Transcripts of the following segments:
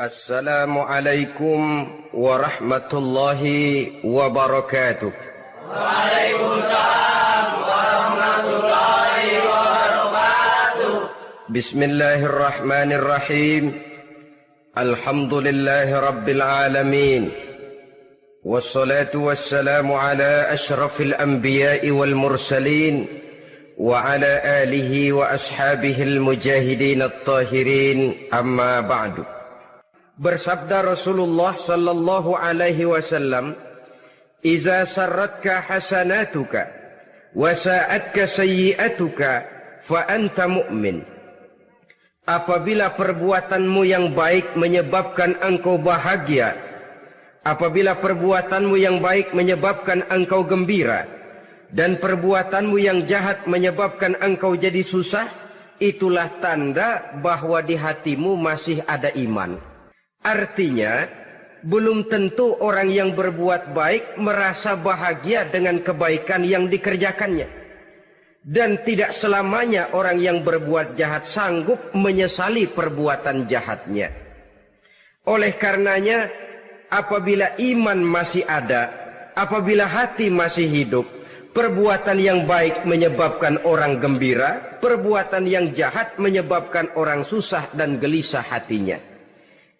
Assalamualaikum warahmatullahi wabarakatuh. Waalaikumsalam warahmatullahi wabarakatuh. Bismillahirrahmanirrahim. Alhamdulillahi rabbil alamin. Wassalatu wassalamu ala ashrafil anbiya'i wal mursalin wa ala alihi wa ashabihil mujahidin at-tahirin, amma ba'du. Bersabda Rasulullah sallallahu alaihi wasallam, "Iza sarratka hasanatuka wa sa'atka sayyi'atuka fa anta mu'min." Apabila perbuatanmu yang baik menyebabkan engkau bahagia, apabila perbuatanmu yang baik menyebabkan engkau gembira, dan perbuatanmu yang jahat menyebabkan engkau jadi susah, itulah tanda bahwa di hatimu masih ada iman. Artinya, belum tentu orang yang berbuat baik merasa bahagia dengan kebaikan yang dikerjakannya. Dan tidak selamanya orang yang berbuat jahat sanggup menyesali perbuatan jahatnya. Oleh karenanya, apabila iman masih ada, apabila hati masih hidup, perbuatan yang baik menyebabkan orang gembira, perbuatan yang jahat menyebabkan orang susah dan gelisah hatinya.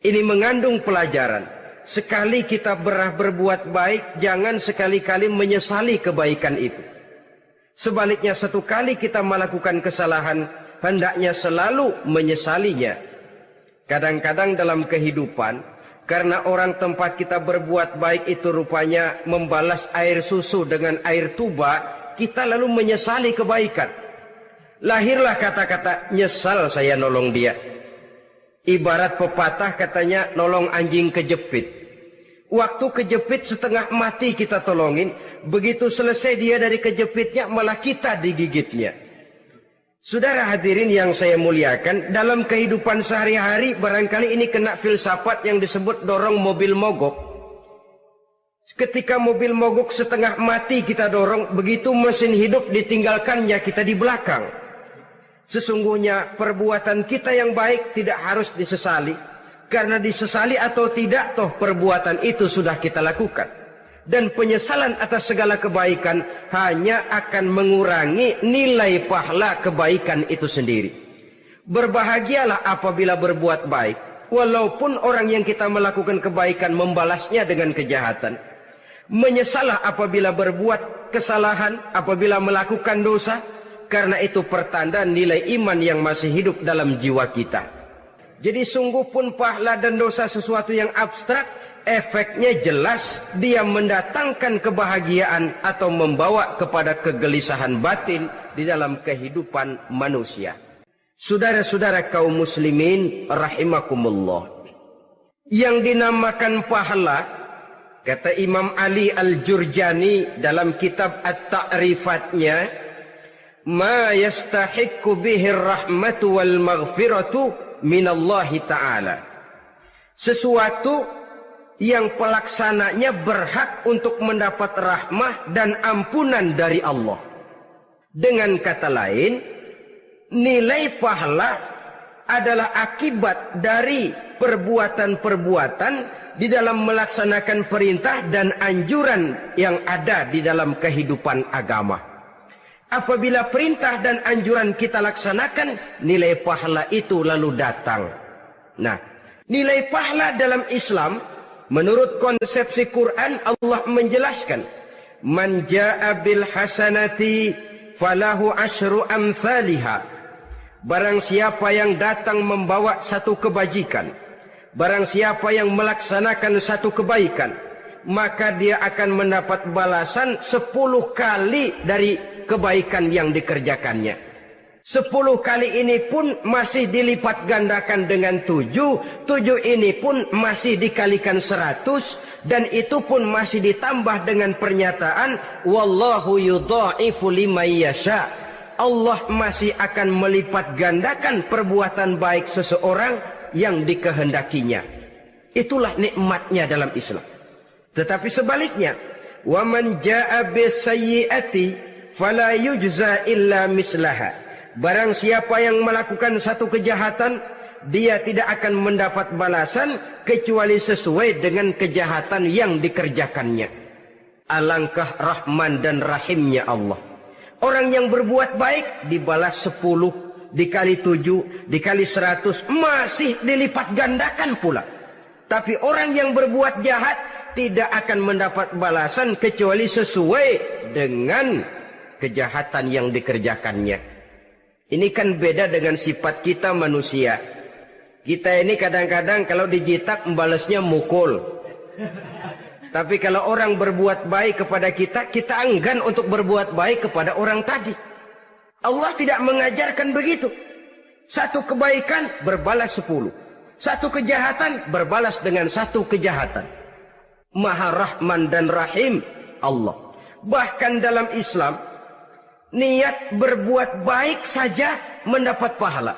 Ini mengandung pelajaran. Sekali kita berbuat baik, jangan sekali-kali menyesali kebaikan itu. Sebaliknya, satu kali kita melakukan kesalahan, hendaknya selalu menyesalinya. Kadang-kadang dalam kehidupan, karena orang tempat kita berbuat baik itu rupanya membalas air susu dengan air tuba, kita lalu menyesali kebaikan. Lahirlah kata-kata, "Nyesal saya nolong dia." Ibarat pepatah katanya, nolong anjing kejepit. Waktu kejepit setengah mati kita tolongin, begitu selesai dia dari kejepitnya malah kita digigitnya. Saudara hadirin yang saya muliakan, dalam kehidupan sehari-hari barangkali ini kena filsafat yang disebut dorong mobil mogok. Ketika mobil mogok setengah mati kita dorong, begitu mesin hidup ditinggalkannya kita di belakang. Sesungguhnya perbuatan kita yang baik tidak harus disesali. Karena disesali atau tidak, toh perbuatan itu sudah kita lakukan. Dan penyesalan atas segala kebaikan hanya akan mengurangi nilai pahala kebaikan itu sendiri. Berbahagialah apabila berbuat baik, walaupun orang yang kita melakukan kebaikan membalasnya dengan kejahatan. Menyesalah apabila berbuat kesalahan, apabila melakukan dosa, karena itu pertanda nilai iman yang masih hidup dalam jiwa kita. Jadi sungguh pun pahala dan dosa sesuatu yang abstrak, efeknya jelas, dia mendatangkan kebahagiaan atau membawa kepada kegelisahan batin di dalam kehidupan manusia. Saudara-saudara kaum muslimin rahimakumullah, yang dinamakan pahala, kata Imam Ali Al-Jurjani dalam kitab At-Ta'rifatnya, "Ma yastahiqqu bihi ar-rahmatu wal maghfiratu minallahi ta'ala." Sesuatu yang pelaksananya berhak untuk mendapat rahmah dan ampunan dari Allah. Dengan kata lain, nilai pahala adalah akibat dari perbuatan-perbuatan di dalam melaksanakan perintah dan anjuran yang ada di dalam kehidupan agama. Apabila perintah dan anjuran kita laksanakan, nilai pahala itu lalu datang. Nah, nilai pahala dalam Islam, menurut konsepsi Quran, Allah menjelaskan, "Man jaa bil hasanati falahu asyru amsalihha." Barang siapa yang datang membawa satu kebajikan, barang siapa yang melaksanakan satu kebaikan, maka dia akan mendapat balasan 10 kali dari kebaikan yang dikerjakannya. 10 kali ini pun masih dilipat gandakan dengan 7. 7 ini pun masih dikalikan 100. Dan itu pun masih ditambah dengan pernyataan, "Wallahu yudha'ifu liman yasha." Allah masih akan melipat gandakan perbuatan baik seseorang yang dikehendakinya. Itulah nikmatnya dalam Islam. Tetapi sebaliknya, "Wa man jaa'a bis-sayyi'ati fala yujza illa mislaha." Barang siapa yang melakukan satu kejahatan, dia tidak akan mendapat balasan kecuali sesuai dengan kejahatan yang dikerjakannya. Alangkah rahman dan rahimnya Allah. Orang yang berbuat baik dibalas 10, dikali 7, dikali 100, masih dilipat gandakan pula. Tapi orang yang berbuat jahat tidak akan mendapat balasan kecuali sesuai dengan kejahatan yang dikerjakannya. Ini kan beda dengan sifat kita manusia. Kita ini kadang-kadang kalau dijitak membalasnya mukul. Tapi kalau orang berbuat baik kepada kita, kita enggan untuk berbuat baik kepada orang tadi. Allah tidak mengajarkan begitu. Satu kebaikan berbalas 10. Satu kejahatan berbalas dengan satu kejahatan. Maha Rahman dan Rahim Allah. Bahkan dalam Islam, niat berbuat baik saja mendapat pahala.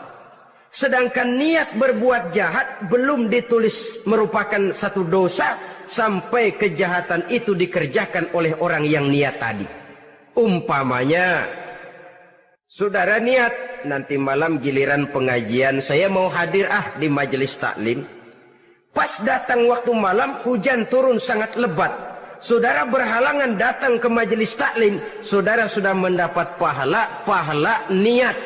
Sedangkan niat berbuat jahat belum ditulis merupakan satu dosa sampai kejahatan itu dikerjakan oleh orang yang niat tadi. Umpamanya, saudara niat, nanti malam giliran pengajian saya mau hadir di majelis taklim. Pas datang waktu malam, hujan turun sangat lebat. Saudara berhalangan datang ke majelis taklim, saudara sudah mendapat pahala niat.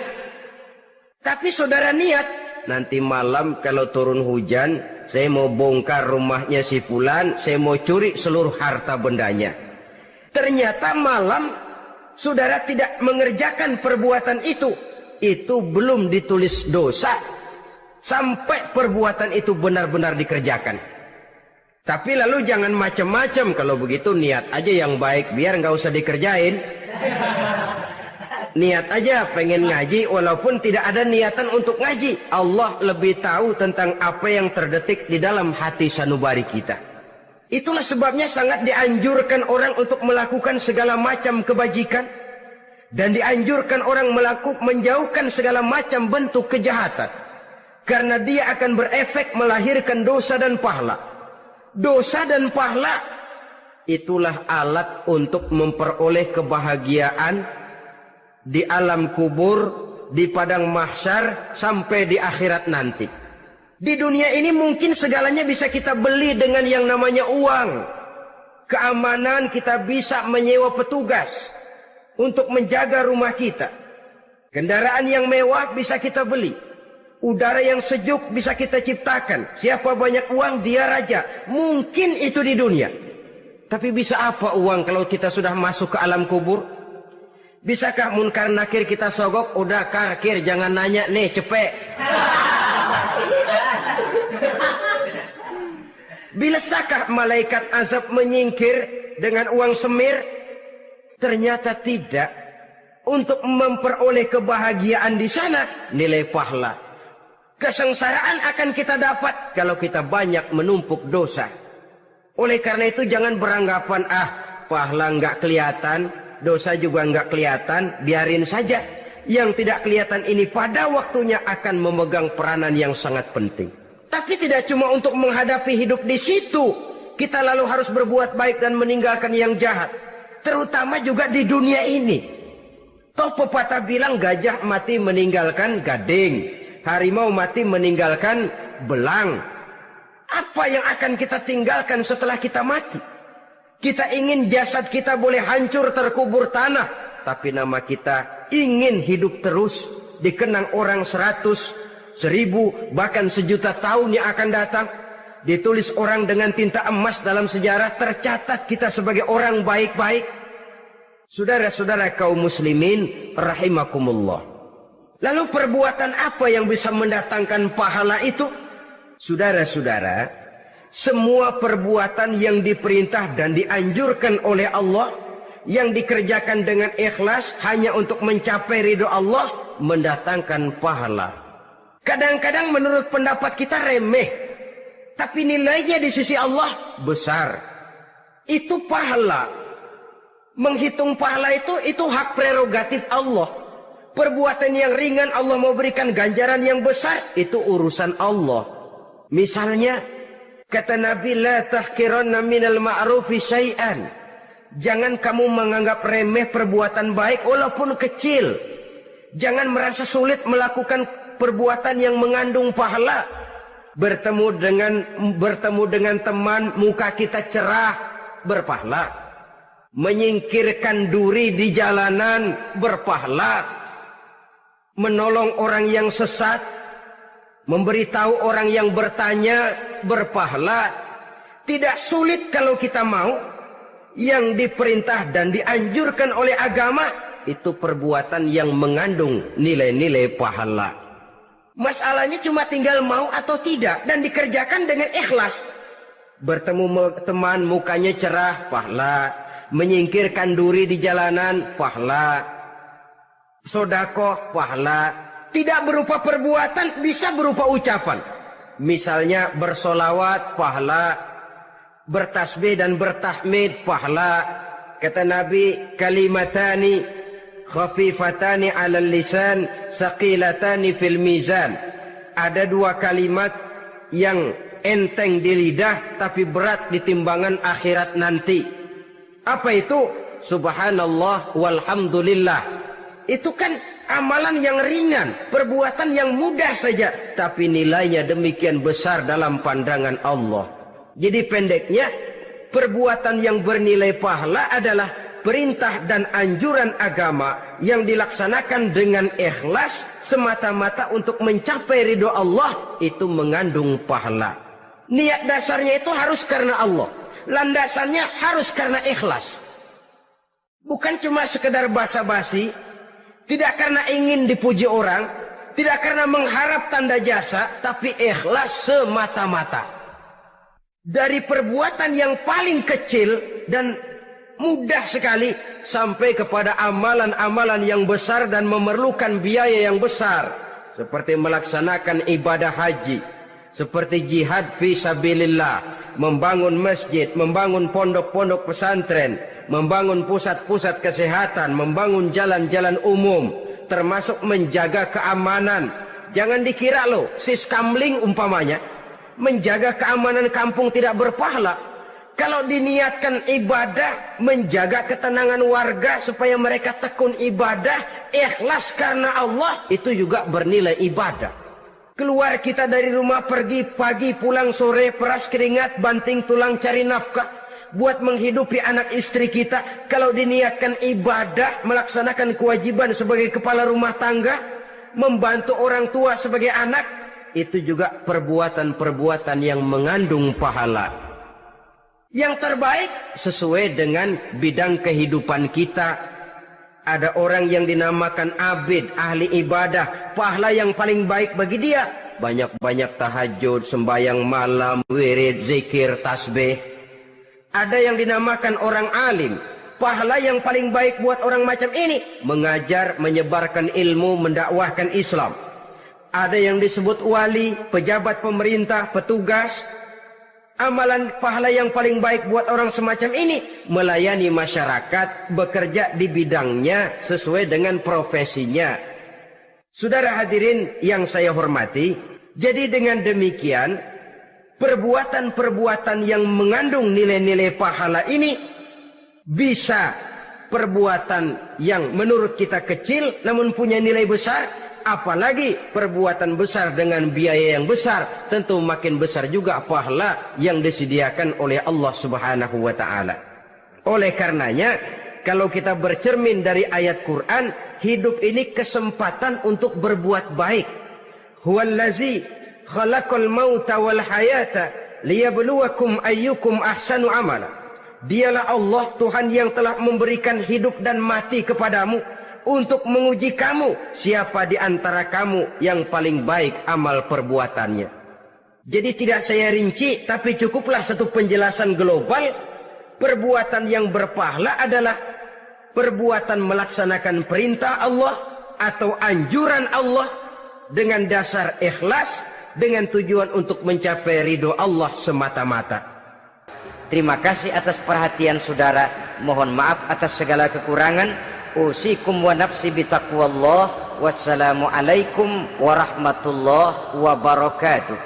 Tapi saudara niat, nanti malam kalau turun hujan, saya mau bongkar rumahnya si fulan, saya mau curi seluruh harta bendanya. Ternyata malam saudara tidak mengerjakan perbuatan itu belum ditulis dosa sampai perbuatan itu benar-benar dikerjakan. Tapi lalu jangan macam-macam, kalau begitu niat aja yang baik biar nggak usah dikerjain. Niat aja pengen ngaji walaupun tidak ada niatan untuk ngaji. Allah lebih tahu tentang apa yang terdetik di dalam hati sanubari kita. Itulah sebabnya sangat dianjurkan orang untuk melakukan segala macam kebajikan. Dan dianjurkan orang menjauhkan segala macam bentuk kejahatan. Karena dia akan berefek melahirkan dosa dan pahala. Dosa dan pahala itulah alat untuk memperoleh kebahagiaan di alam kubur, di padang mahsyar, sampai di akhirat nanti. Di dunia ini mungkin segalanya bisa kita beli dengan yang namanya uang. Keamanan kita bisa menyewa petugas untuk menjaga rumah kita. Kendaraan yang mewah bisa kita beli. Udara yang sejuk bisa kita ciptakan. Siapa banyak uang, dia raja. Mungkin itu di dunia. Tapi bisa apa uang kalau kita sudah masuk ke alam kubur? Bisakah munkar nakir kita sogok? Udah karkir, jangan nanya nih, cepet. Bisakah malaikat azab menyingkir dengan uang semir? Ternyata tidak. Untuk memperoleh kebahagiaan di sana, nilai pahala. Kesengsaraan akan kita dapat kalau kita banyak menumpuk dosa. Oleh karena itu jangan beranggapan, pahala nggak kelihatan, dosa juga nggak kelihatan, biarin saja. Yang tidak kelihatan ini pada waktunya akan memegang peranan yang sangat penting. Tapi tidak cuma untuk menghadapi hidup di situ, kita lalu harus berbuat baik dan meninggalkan yang jahat. Terutama juga di dunia ini. Toh pepatah bilang gajah mati meninggalkan gading, harimau mati meninggalkan belang. Apa yang akan kita tinggalkan setelah kita mati? Kita ingin jasad kita boleh hancur terkubur tanah. Tapi nama kita ingin hidup terus. Dikenang orang 100, 1000, bahkan 1.000.000 tahun yang akan datang. Ditulis orang dengan tinta emas dalam sejarah. Tercatat kita sebagai orang baik-baik. Saudara-saudara kaum muslimin rahimakumullah. Lalu perbuatan apa yang bisa mendatangkan pahala itu? Saudara-saudara, semua perbuatan yang diperintah dan dianjurkan oleh Allah, yang dikerjakan dengan ikhlas hanya untuk mencapai ridho Allah, mendatangkan pahala. Kadang-kadang menurut pendapat kita remeh, tapi nilainya di sisi Allah besar. Itu pahala. Menghitung pahala itu hak prerogatif Allah. Perbuatan yang ringan Allah mau berikan ganjaran yang besar, itu urusan Allah. Misalnya, kata Nabi, la tahkiranna minal ma'rufi syai'an. Jangan kamu menganggap remeh perbuatan baik walaupun kecil. Jangan merasa sulit melakukan perbuatan yang mengandung pahala. Bertemu dengan teman, muka kita cerah, berpahala. Menyingkirkan duri di jalanan, berpahala. Menolong orang yang sesat, memberitahu orang yang bertanya, berpahala. Tidak sulit kalau kita mau. Yang diperintah dan dianjurkan oleh agama, itu perbuatan yang mengandung nilai-nilai pahala. Masalahnya cuma tinggal mau atau tidak, dan dikerjakan dengan ikhlas. Bertemu teman, mukanya cerah, pahala. Menyingkirkan duri di jalanan, pahala. Sedekah, pahala. Tidak berupa perbuatan, bisa berupa ucapan. Misalnya bersolawat, pahala. Bertasbih dan bertahmid, pahala. Kata Nabi, kalimatani khafifatani 'alal lisan, saqilatani fil mizan. Ada dua kalimat yang enteng di lidah tapi berat di timbangan akhirat nanti. Apa itu? Subhanallah walhamdulillah. Itu kan amalan yang ringan, perbuatan yang mudah saja, tapi nilainya demikian besar dalam pandangan Allah. Jadi pendeknya, perbuatan yang bernilai pahala adalah perintah dan anjuran agama yang dilaksanakan dengan ikhlas semata-mata untuk mencapai ridho Allah, itu mengandung pahala. Niat dasarnya itu harus karena Allah. Landasannya harus karena ikhlas. Bukan cuma sekedar basa-basi, tidak karena ingin dipuji orang, tidak karena mengharap tanda jasa, tapi ikhlas semata-mata. Dari perbuatan yang paling kecil dan mudah sekali sampai kepada amalan-amalan yang besar dan memerlukan biaya yang besar, seperti melaksanakan ibadah haji, seperti jihad fi sabilillah, membangun masjid, membangun pondok-pondok pesantren, membangun pusat-pusat kesehatan, membangun jalan-jalan umum, termasuk menjaga keamanan. Jangan dikira loh, siskamling umpamanya, menjaga keamanan kampung tidak berpahala. Kalau diniatkan ibadah, menjaga ketenangan warga supaya mereka tekun ibadah, ikhlas karena Allah, itu juga bernilai ibadah. Keluar kita dari rumah, pergi pagi, pulang sore, peras keringat, banting tulang cari nafkah, buat menghidupi anak istri kita. Kalau diniatkan ibadah, melaksanakan kewajiban sebagai kepala rumah tangga, membantu orang tua sebagai anak, itu juga perbuatan-perbuatan yang mengandung pahala. Yang terbaik sesuai dengan bidang kehidupan kita. Ada orang yang dinamakan abid, ahli ibadah, pahala yang paling baik bagi dia, banyak-banyak tahajud, sembahyang malam, wirid, zikir, tasbih. Ada yang dinamakan orang alim, pahala yang paling baik buat orang macam ini, mengajar, menyebarkan ilmu, mendakwahkan Islam. Ada yang disebut wali, pejabat pemerintah, petugas. Amalan pahala yang paling baik buat orang semacam ini, melayani masyarakat, bekerja di bidangnya sesuai dengan profesinya. Saudara hadirin yang saya hormati, jadi dengan demikian, perbuatan-perbuatan yang mengandung nilai-nilai pahala ini, bisa perbuatan yang menurut kita kecil namun punya nilai besar. Apalagi perbuatan besar dengan biaya yang besar, tentu makin besar juga pahala yang disediakan oleh Allah Subhanahu wa Ta'ala. Oleh karenanya, kalau kita bercermin dari ayat Quran, hidup ini kesempatan untuk berbuat baik. Huwallazi khalaqal mauta wal hayata liyabluwakum ayyukum ahsanu amala. Dialah Allah, Tuhan yang telah memberikan hidup dan mati kepadamu, untuk menguji kamu, siapa di antara kamu yang paling baik amal perbuatannya. Jadi tidak saya rinci, tapi cukuplah satu penjelasan global. Perbuatan yang berpahala adalah perbuatan melaksanakan perintah Allah atau anjuran Allah dengan dasar ikhlas, dengan tujuan untuk mencapai ridho Allah semata-mata. Terima kasih atas perhatian saudara. Mohon maaf atas segala kekurangan. Usikum wa nafsi bitaqwallah. Wassalamualaikum warahmatullahi wabarakatuh.